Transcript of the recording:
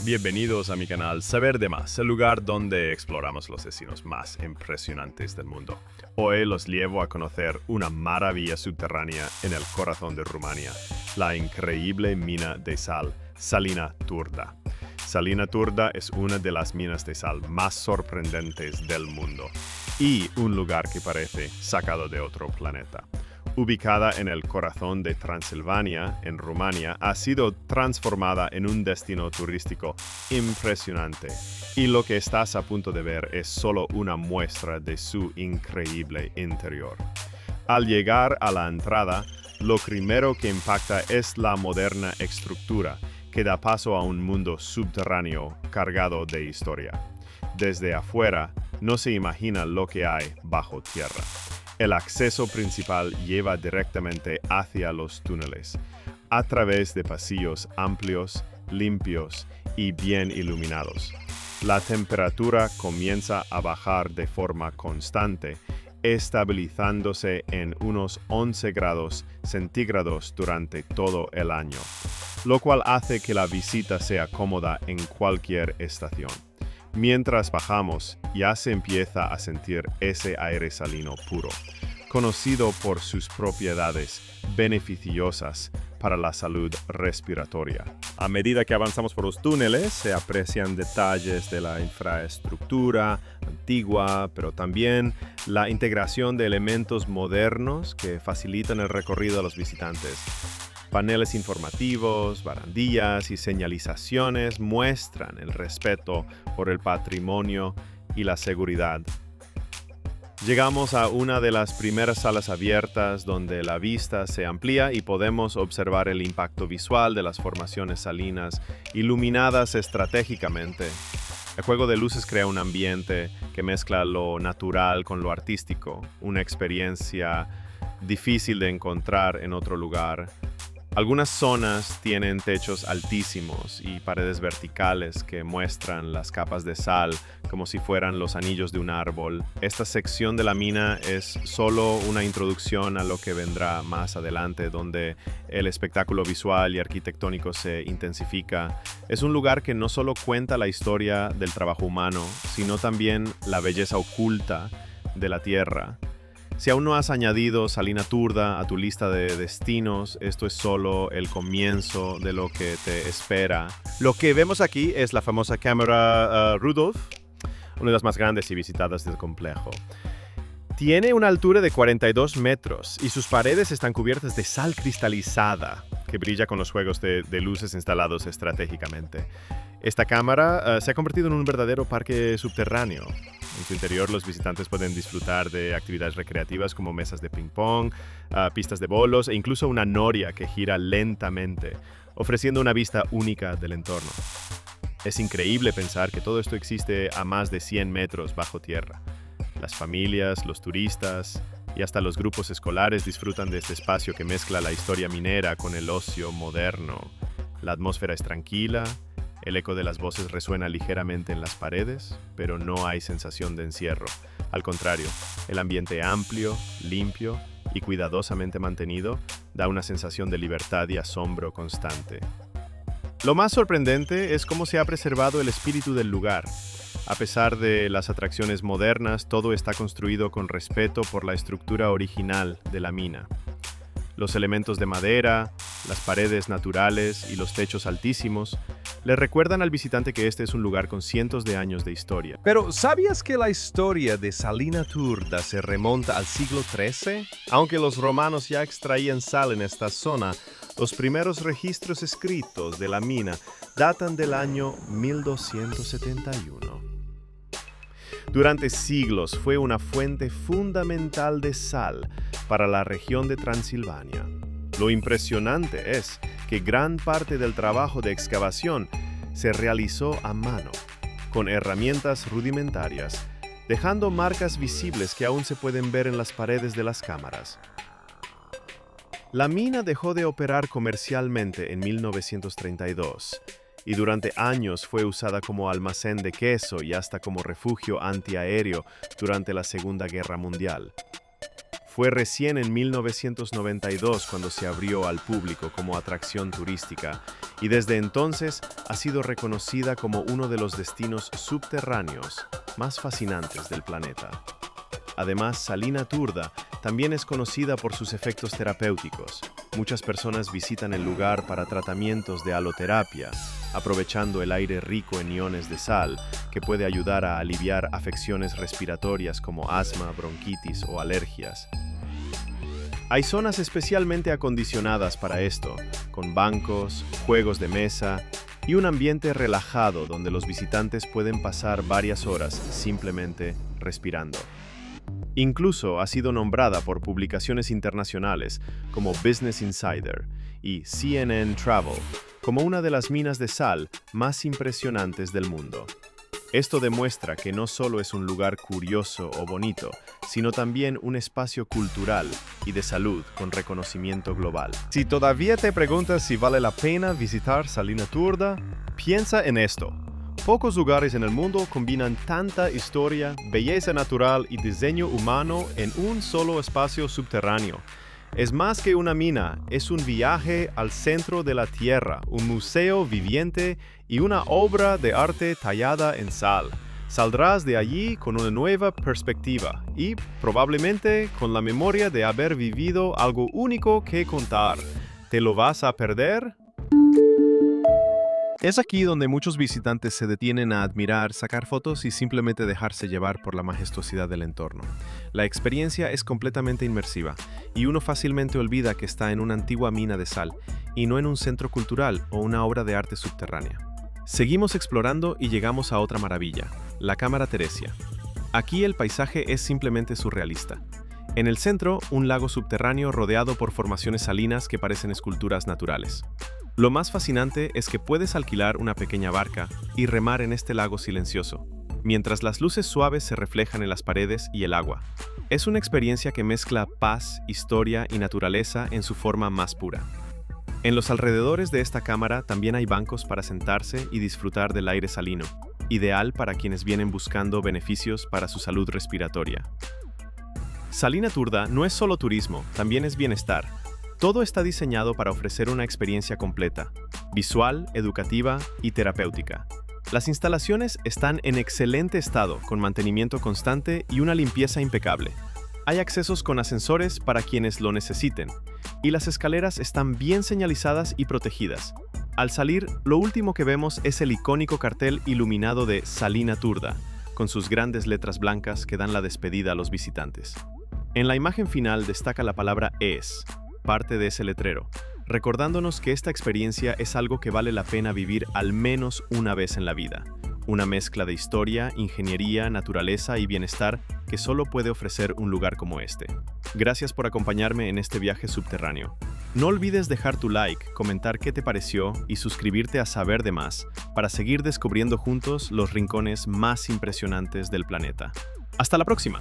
Bienvenidos a mi canal Saber de Más, el lugar donde exploramos los destinos más impresionantes del mundo. Hoy los llevo a conocer una maravilla subterránea en el corazón de Rumania, la increíble mina de sal, Salina Turda. Salina Turda es una de las minas de sal más sorprendentes del mundo y un lugar que parece sacado de otro planeta. Ubicada en el corazón de Transilvania, en Rumania, ha sido transformada en un destino turístico impresionante. Y lo que estás a punto de ver es solo una muestra de su increíble interior. Al llegar a la entrada, lo primero que impacta es la moderna estructura, que da paso a un mundo subterráneo cargado de historia. Desde afuera, no se imagina lo que hay bajo tierra. El acceso principal lleva directamente hacia los túneles, a través de pasillos amplios, limpios y bien iluminados. La temperatura comienza a bajar de forma constante, estabilizándose en unos 11 grados centígrados durante todo el año, lo cual hace que la visita sea cómoda en cualquier estación. Mientras bajamos, ya se empieza a sentir ese aire salino puro, conocido por sus propiedades beneficiosas para la salud respiratoria. A medida que avanzamos por los túneles, se aprecian detalles de la infraestructura antigua, pero también la integración de elementos modernos que facilitan el recorrido a los visitantes. Paneles informativos, barandillas y señalizaciones muestran el respeto por el patrimonio y la seguridad. Llegamos a una de las primeras salas abiertas donde la vista se amplía y podemos observar el impacto visual de las formaciones salinas iluminadas estratégicamente. El juego de luces crea un ambiente que mezcla lo natural con lo artístico, una experiencia difícil de encontrar en otro lugar. Algunas zonas tienen techos altísimos y paredes verticales que muestran las capas de sal como si fueran los anillos de un árbol. Esta sección de la mina es solo una introducción a lo que vendrá más adelante, donde el espectáculo visual y arquitectónico se intensifica. Es un lugar que no solo cuenta la historia del trabajo humano, sino también la belleza oculta de la tierra. Si aún no has añadido Salina Turda a tu lista de destinos, esto es solo el comienzo de lo que te espera. Lo que vemos aquí es la famosa cámara Rudolf, una de las más grandes y visitadas del complejo. Tiene una altura de 42 metros y sus paredes están cubiertas de sal cristalizada, que brilla con los juegos de luces instalados estratégicamente. Esta cámara se ha convertido en un verdadero parque subterráneo. En su interior, los visitantes pueden disfrutar de actividades recreativas como mesas de ping-pong, pistas de bolos e incluso una noria que gira lentamente, ofreciendo una vista única del entorno. Es increíble pensar que todo esto existe a más de 100 metros bajo tierra. Las familias, los turistas y hasta los grupos escolares disfrutan de este espacio que mezcla la historia minera con el ocio moderno. La atmósfera es tranquila. El eco de las voces resuena ligeramente en las paredes, pero no hay sensación de encierro. Al contrario, el ambiente amplio, limpio y cuidadosamente mantenido da una sensación de libertad y asombro constante. Lo más sorprendente es cómo se ha preservado el espíritu del lugar. A pesar de las atracciones modernas, todo está construido con respeto por la estructura original de la mina. Los elementos de madera, las paredes naturales y los techos altísimos le recuerdan al visitante que este es un lugar con cientos de años de historia. Pero, ¿sabías que la historia de Salina Turda se remonta al siglo XIII? Aunque los romanos ya extraían sal en esta zona, los primeros registros escritos de la mina datan del año 1271. Durante siglos fue una fuente fundamental de sal para la región de Transilvania. Lo impresionante es que gran parte del trabajo de excavación se realizó a mano, con herramientas rudimentarias, dejando marcas visibles que aún se pueden ver en las paredes de las cámaras. La mina dejó de operar comercialmente en 1932 y durante años fue usada como almacén de queso y hasta como refugio antiaéreo durante la Segunda Guerra Mundial. Fue recién en 1992 cuando se abrió al público como atracción turística y desde entonces ha sido reconocida como uno de los destinos subterráneos más fascinantes del planeta. Además, Salina Turda también es conocida por sus efectos terapéuticos. Muchas personas visitan el lugar para tratamientos de haloterapia, aprovechando el aire rico en iones de sal, que puede ayudar a aliviar afecciones respiratorias como asma, bronquitis o alergias. Hay zonas especialmente acondicionadas para esto, con bancos, juegos de mesa y un ambiente relajado donde los visitantes pueden pasar varias horas simplemente respirando. Incluso ha sido nombrada por publicaciones internacionales como Business Insider y CNN Travel como una de las minas de sal más impresionantes del mundo. Esto demuestra que no solo es un lugar curioso o bonito, sino también un espacio cultural y de salud con reconocimiento global. Si todavía te preguntas si vale la pena visitar Salina Turda, piensa en esto. Pocos lugares en el mundo combinan tanta historia, belleza natural y diseño humano en un solo espacio subterráneo. Es más que una mina, es un viaje al centro de la Tierra, un museo viviente y una obra de arte tallada en sal. Saldrás de allí con una nueva perspectiva y, probablemente, con la memoria de haber vivido algo único que contar. ¿Te lo vas a perder? Es aquí donde muchos visitantes se detienen a admirar, sacar fotos y simplemente dejarse llevar por la majestuosidad del entorno. La experiencia es completamente inmersiva y uno fácilmente olvida que está en una antigua mina de sal y no en un centro cultural o una obra de arte subterránea. Seguimos explorando y llegamos a otra maravilla, la Cámara Teresia. Aquí el paisaje es simplemente surrealista. En el centro, un lago subterráneo rodeado por formaciones salinas que parecen esculturas naturales. Lo más fascinante es que puedes alquilar una pequeña barca y remar en este lago silencioso, mientras las luces suaves se reflejan en las paredes y el agua. Es una experiencia que mezcla paz, historia y naturaleza en su forma más pura. En los alrededores de esta cámara también hay bancos para sentarse y disfrutar del aire salino, ideal para quienes vienen buscando beneficios para su salud respiratoria. Salina Turda no es solo turismo, también es bienestar. Todo está diseñado para ofrecer una experiencia completa, visual, educativa y terapéutica. Las instalaciones están en excelente estado, con mantenimiento constante y una limpieza impecable. Hay accesos con ascensores para quienes lo necesiten, y las escaleras están bien señalizadas y protegidas. Al salir, lo último que vemos es el icónico cartel iluminado de Salina Turda, con sus grandes letras blancas que dan la despedida a los visitantes. En la imagen final destaca la palabra ES, parte de ese letrero, recordándonos que esta experiencia es algo que vale la pena vivir al menos una vez en la vida. Una mezcla de historia, ingeniería, naturaleza y bienestar que solo puede ofrecer un lugar como este. Gracias por acompañarme en este viaje subterráneo. No olvides dejar tu like, comentar qué te pareció y suscribirte a Saber de Más para seguir descubriendo juntos los rincones más impresionantes del planeta. ¡Hasta la próxima!